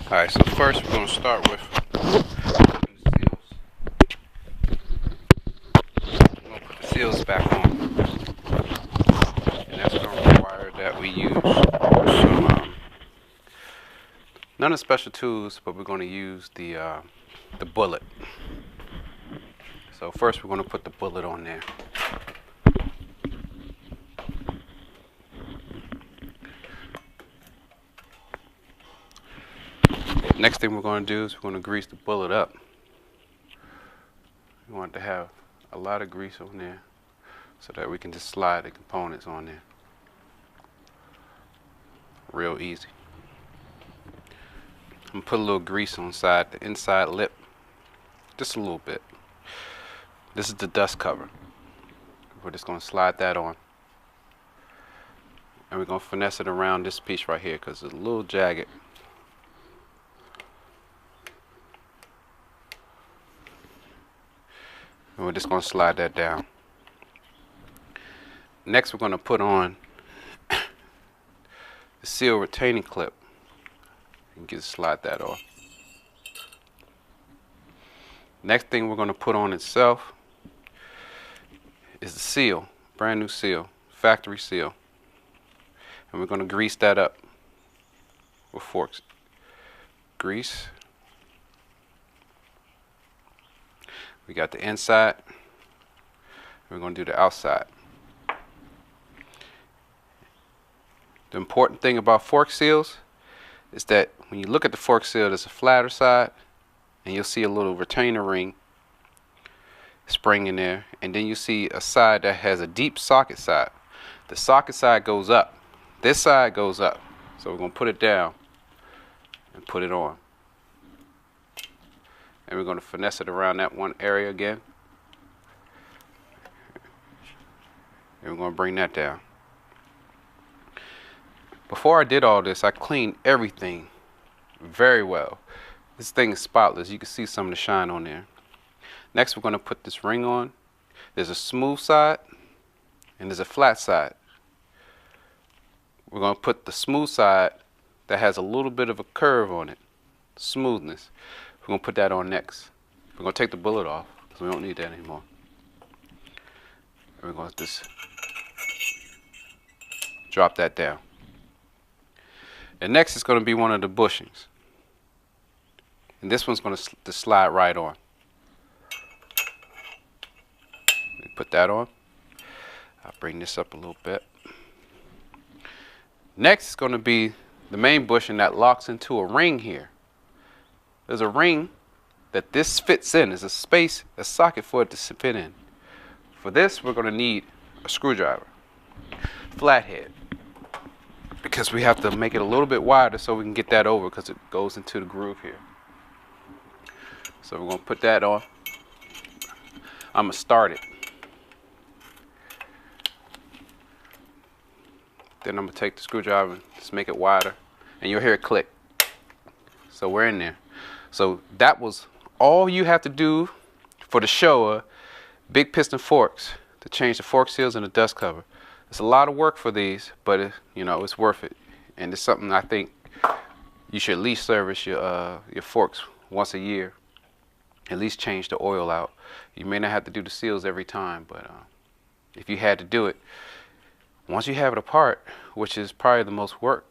Alright, so first we're going to start with putting the seals. We're going to put the seals back on. And that's going to require that we use some, none of the special tools, but we're going to use the bullet. So first we're going to put the bullet on there. Next thing we're going to do is we're going to grease the bullet up. We want to have a lot of grease on there so that we can just slide the components on there. Real easy. I'm going to put a little grease on the inside lip. Just a little bit. This is the dust cover. We're just going to slide that on. And we're going to finesse it around this piece right here because it's a little jagged. And we're just going to slide that down. Next we're going to put on the seal retaining clip. And just slide that off. Next thing we're going to put on itself is the seal. Brand new seal. Factory seal. And we're going to grease that up with forks. Grease. We got the inside. We're going to do the outside. The important thing about fork seals is that when you look at the fork seal, there's a flatter side, and you'll see a little retainer ring spring in there, and then you see a side that has a deep socket side. The socket side goes up. This side goes up. So we're going to put it down and put it on. And we're going to finesse it around that one area again. And we're going to bring that down. Before I did all this, I cleaned everything very well. This thing is spotless. You can see some of the shine on there. Next, we're going to put this ring on. There's a smooth side and there's a flat side. We're going to put the smooth side that has a little bit of a curve on it. Smoothness. We're going to put that on next. We're going to take the bullet off because we don't need that anymore. And we're going to just drop that down. And next is going to be one of the bushings. And this one's going to slide right on. Put that on. I'll bring this up a little bit. Next is going to be the main bushing that locks into a ring here. There's a ring that this fits in. There's a space, a socket for it to fit in. For this, we're going to need a screwdriver, flathead, because we have to make it a little bit wider so we can get that over because it goes into the groove here. So we're going to put that on. I'm going to start it. Then I'm going to take the screwdriver and just make it wider. And you'll hear it click. So we're in there. So that was all you have to do for the Showa big piston forks to change the fork seals and the dust cover. It's a lot of work for these, but it's worth it. And it's something I think you should at least service your forks once a year. At least change the oil out. You may not have to do the seals every time, but if you had to do it, once you have it apart, which is probably the most work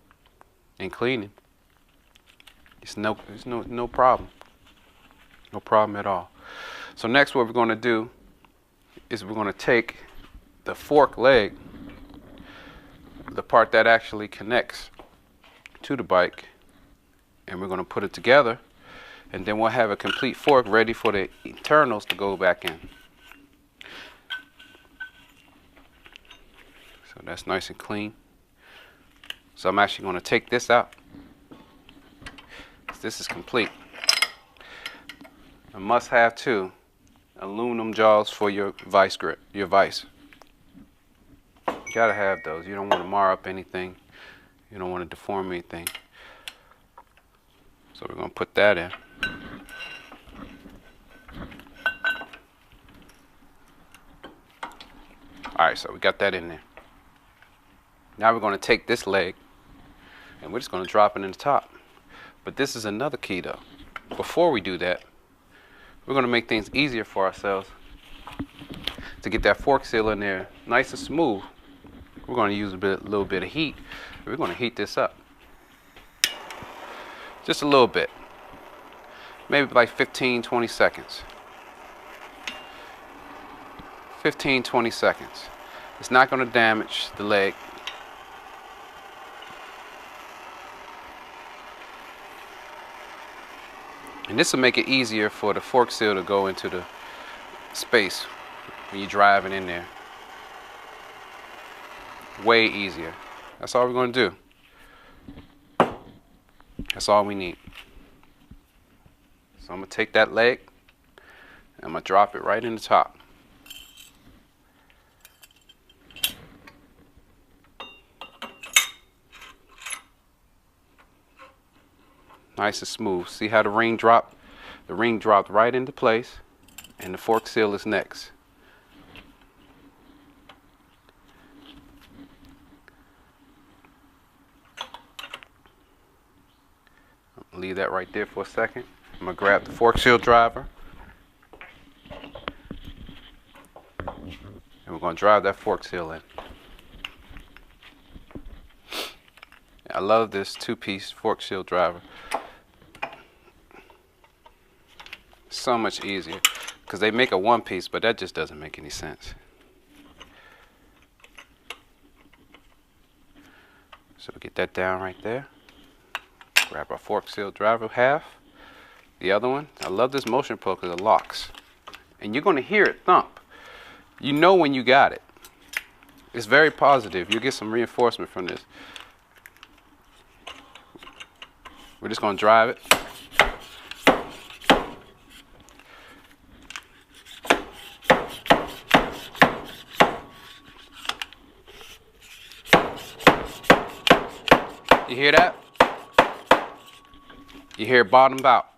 in cleaning, it's no problem. No problem at all. So next what we're going to do is we're going to take the fork leg, the part that actually connects to the bike, and we're going to put it together, and then we'll have a complete fork ready for the internals to go back in. So that's nice and clean. So I'm actually going to take this out. This is complete. A must-have too, aluminum jaws for your vice grip, your vice. You gotta have those. You don't want to mar up anything. You don't want to deform anything. So we're gonna put that in. All right, so we got that in there. Now we're going to take this leg and we're just going to drop it in the top. But this is another key though. Before we do that, we're going to make things easier for ourselves to get that fork seal in there nice and smooth. We're going to use a little bit of heat. We're going to heat this up. Just a little bit. Maybe like 15-20 seconds. 15-20 seconds. It's not going to damage the leg. And this will make it easier for the fork seal to go into the space when you're driving in there. Way easier. That's all we're going to do. That's all we need. So I'm going to take that leg and I'm going to drop it right in the top. Nice and smooth. See how the ring dropped? The ring dropped right into place, and the fork seal is next. I'll leave that right there for a second. I'm going to grab the fork seal driver, and we're going to drive that fork seal in. I love this two-piece fork seal driver. So much easier because they make a one-piece, but that just doesn't make any sense. So we get that down right there. Grab our fork seal driver half. The other one, I love this motion pull because it locks, and you're going to hear it thump. You know when you got it. It's very positive. You'll get some reinforcement from this. We're just going to drive it. You hear that? You hear it bottomed out.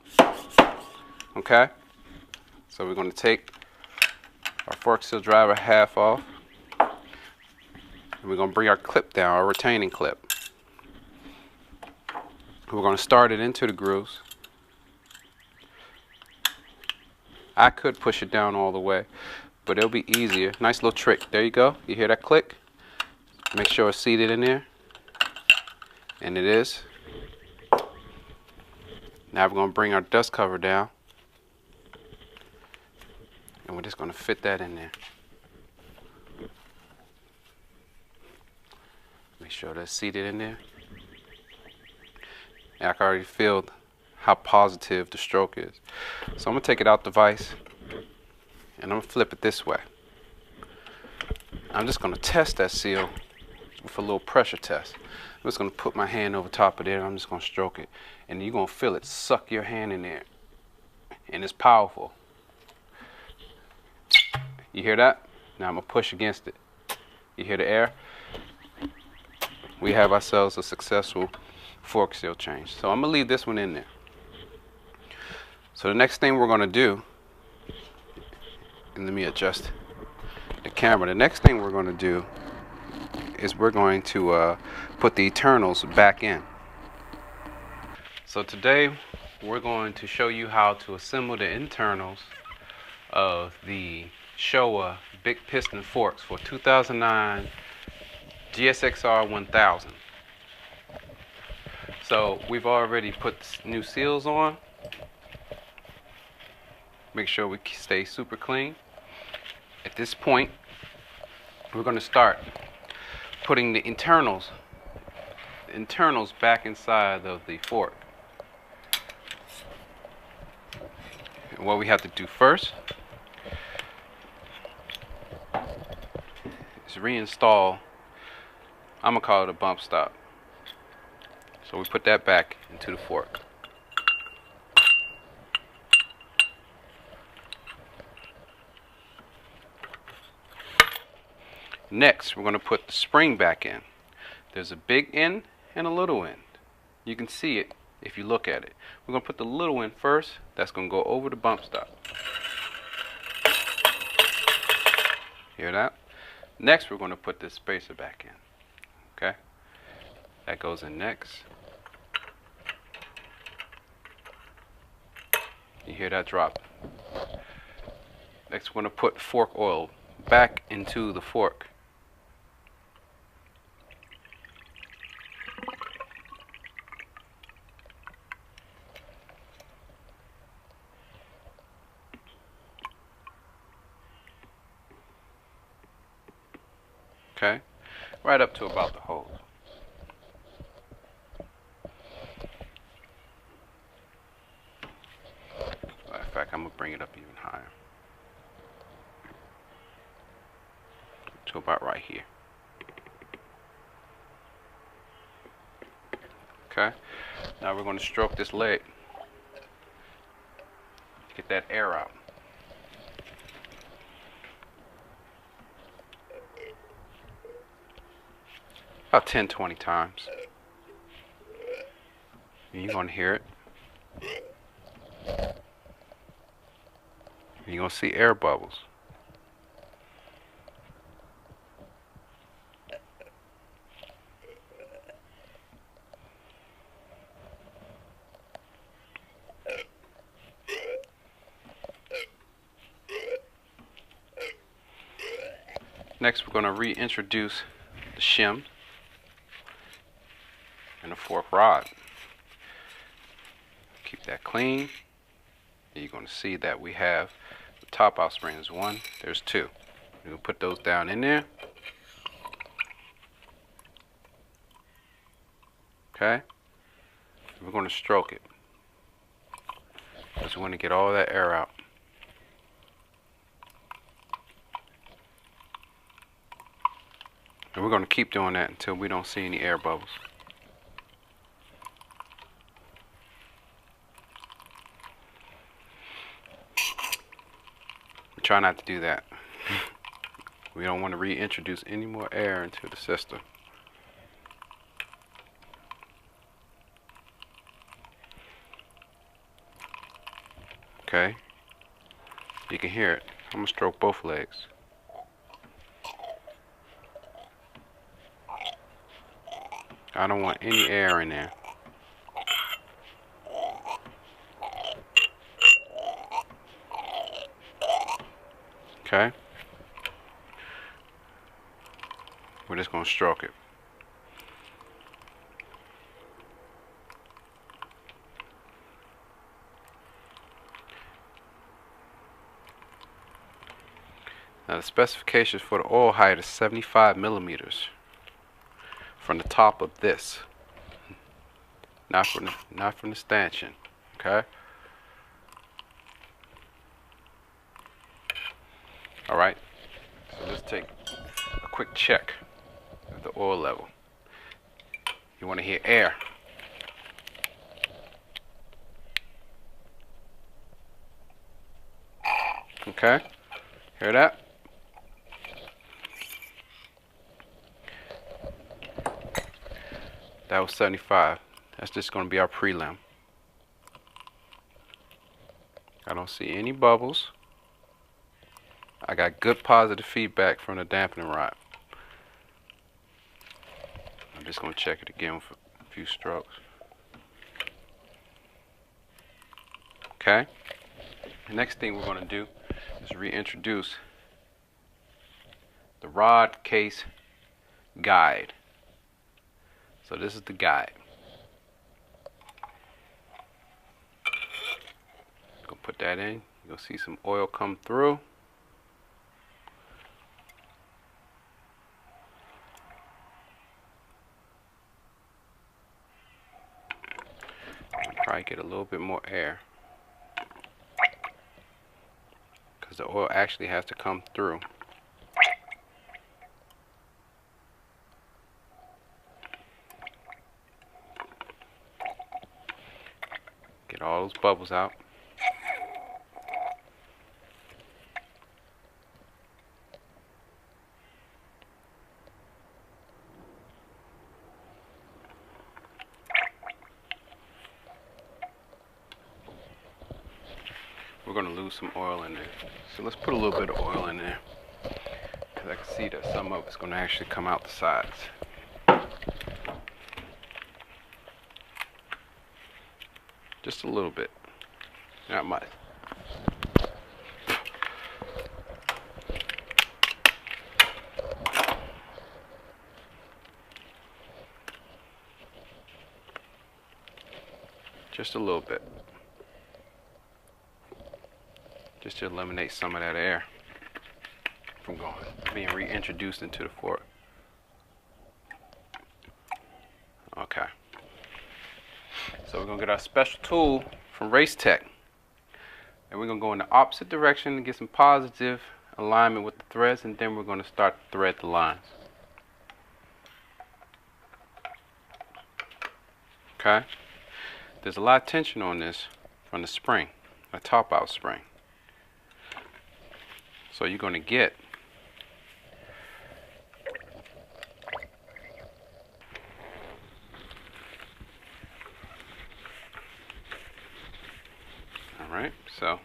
Okay? So we're going to take our fork seal driver half off. And we're going to bring our clip down, our retaining clip. We're going to start it into the grooves. I could push it down all the way, but it'll be easier. Nice little trick. There you go. You hear that click? Make sure it's seated in there. And it is. Now we're going to bring our dust cover down. And we're just going to fit that in there. Make sure that's seated in there. And I can already feel how positive the stroke is. So I'm going to take it out the vise and I'm going to flip it this way. I'm just going to test that seal with a little pressure test. I'm just going to put my hand over top of there and I'm just going to stroke it. And you're going to feel it suck your hand in there. And it's powerful. You hear that? Now I'm going to push against it. You hear the air? We have ourselves a successful fork seal change. So I'm going to leave this one in there. So the next thing we're going to do, and let me adjust the camera. The next thing we're going to do is we're going to put the internals back in. So today we're going to show you how to assemble the internals of the Showa big piston forks for 2009 gsxr 1000. So we've already put new seals on. Make sure we stay super clean. At this point, we're going to start putting the internals back inside of the fork. And what we have to do first is reinstall, I'm going to call it a bump stop. So we put that back into the fork. Next, we're going to put the spring back in. There's a big end and a little end. You can see it if you look at it. We're going to put the little end first. That's going to go over the bump stop. Hear that? Next, we're going to put this spacer back in. Okay? That goes in next. You hear that drop. Next, we're going to put fork oil back into the fork. Okay, right up to about the hose. Matter of fact, I'm going to bring it up even higher. To about right here. Okay, now we're going to stroke this leg. Get that air out. About 10-20 times. And you're going to hear it. And you're going to see air bubbles. Next, we're going to reintroduce the shim and the fork rod. Keep that clean. And you're going to see that we have the top out springs. One, there's two. We're going to put those down in there. Okay. We're going to stroke it, because we want to get all that air out. And we're going to keep doing that until we don't see any air bubbles. Try not to do that. We don't want to reintroduce any more air into the system. Okay. You can hear it. I'm going to stroke both legs. I don't want any air in there. Okay. We're just going to stroke it. Now the specifications for the oil height is 75 millimeters from the top of this, not from the stanchion. Okay. All right. So let's take a quick check of the oil level. You want to hear air. Okay. Hear that? That was 75. That's just going to be our prelim. I don't see any bubbles. I got good positive feedback from the dampening rod. I'm just going to check it again with a few strokes. Okay. The next thing we're going to do is reintroduce the rod case guide. So this is the guide. Go put that in. You'll see some oil come through. Probably get a little bit more air, because the oil actually has to come through. Get all those bubbles out. We're going to lose some oil in there. So let's put a little bit of oil in there, because I can see that some of it's going to actually come out the sides. Just a little bit. Not much. Just a little bit. Just to eliminate some of that air from being reintroduced into the fork. Okay. So we're gonna get our special tool from Recheck, and we're gonna go in the opposite direction to get some positive alignment with the threads, and then we're gonna start to thread the lines. Okay. There's a lot of tension on this from the spring, a top out spring. So you're going to get alright, so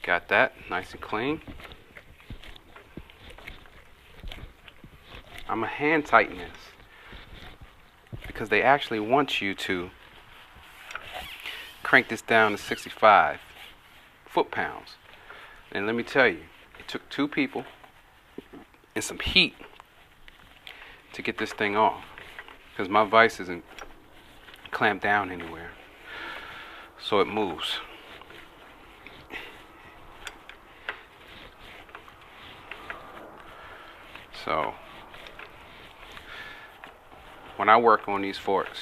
got that nice and clean. I'm going to hand tighten this because they actually want you to crank this down to 65 foot-pounds. And let me tell you, it took 2 people and some heat to get this thing off, because my vise isn't clamped down anywhere, so it moves. So when I work on these forks,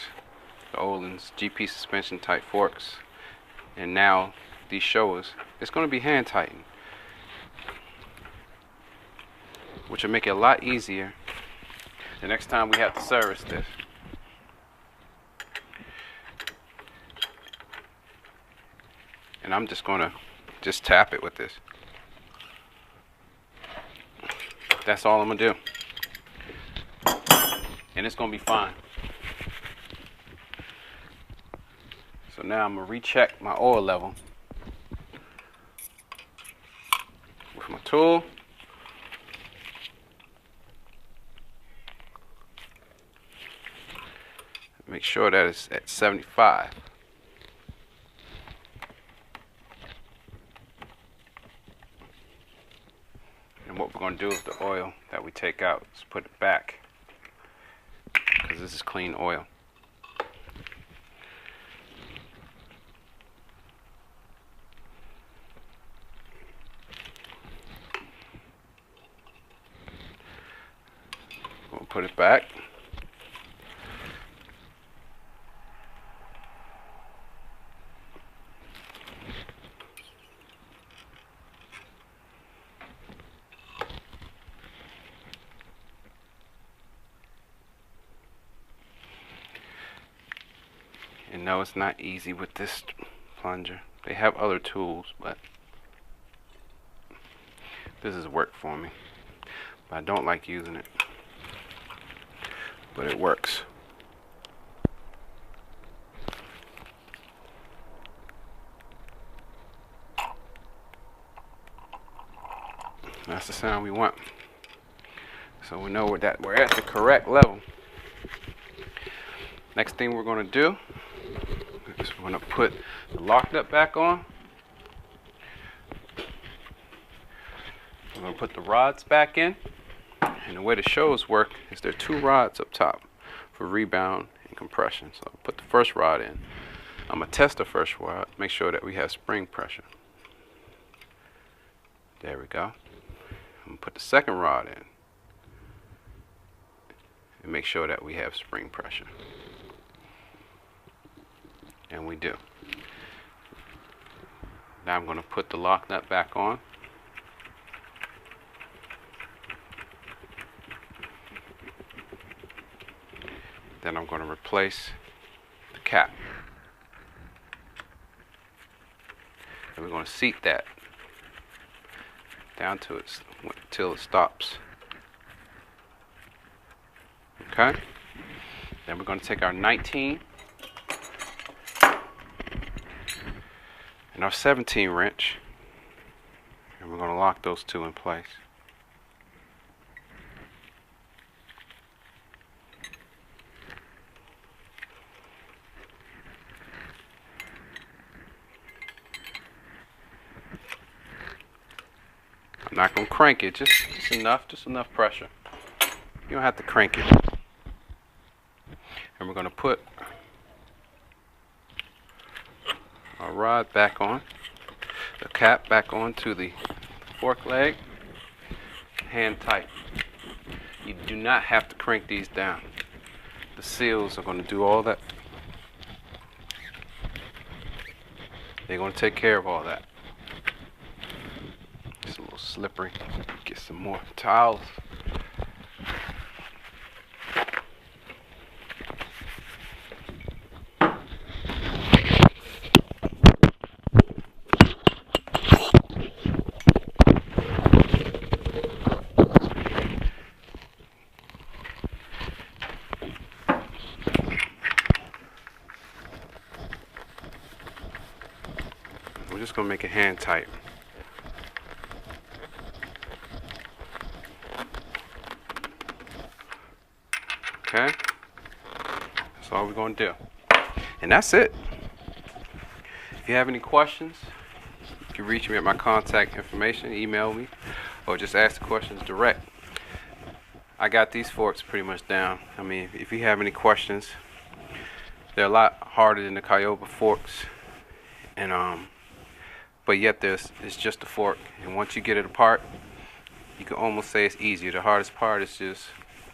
the Olin's GP suspension type forks, and now these Showas, it's going to be hand tightened, which will make it a lot easier the next time we have to service this. And I'm just going to tap it with this. That's all I'm going to do. And it's going to be fine. So now I'm going to recheck my oil level with my tool. Make sure that it's at 75. And what we're going to do with the oil that we take out is put it back, because this is clean oil. We'll put it back. And no, it's not easy with this plunger. They have other tools, but this is work for me. But I don't like using it, but it works. That's the sound we want. So we know that we're at the correct level. Next thing we're going to do is we're going to put the lock nut back on. We're going to put the rods back in. And the way the Showas work is there are 2 rods up top for rebound and compression. So I'll put the first rod in. I'm going to test the first rod, make sure that we have spring pressure. There we go. I'm going to put the second rod in and make sure that we have spring pressure. And we do. Now I'm going to put the lock nut back on. Then I'm going to replace the cap. And we're going to seat that down to it until it stops. Okay? Then we're going to take our 19 and our 17 wrench, and we're going to lock those 2 in place. Not gonna crank it, just enough pressure. You don't have to crank it. And we're gonna put our rod back on, the cap back onto the fork leg, hand tight. You do not have to crank these down. The seals are gonna do all that. They're gonna take care of all that. It's a little slippery. Get some more towels. We're just gonna make it hand tight. Okay, that's all we're gonna do, and that's it. If you have any questions, you can reach me at my contact information, email me, or just ask the questions direct. I got these forks pretty much down. I mean, if you have any questions, they're a lot harder than the Kyoba forks, and but yet it's just a fork, and once you get it apart, you can almost say it's easier. The hardest part is just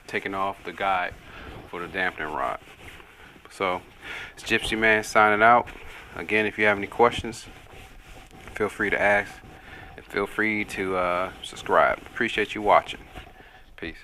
taking off the guide for the dampening rod. So it's Gypsy Man signing out. Again, if you have any questions, feel free to ask, and feel free to subscribe. Appreciate you watching. Peace.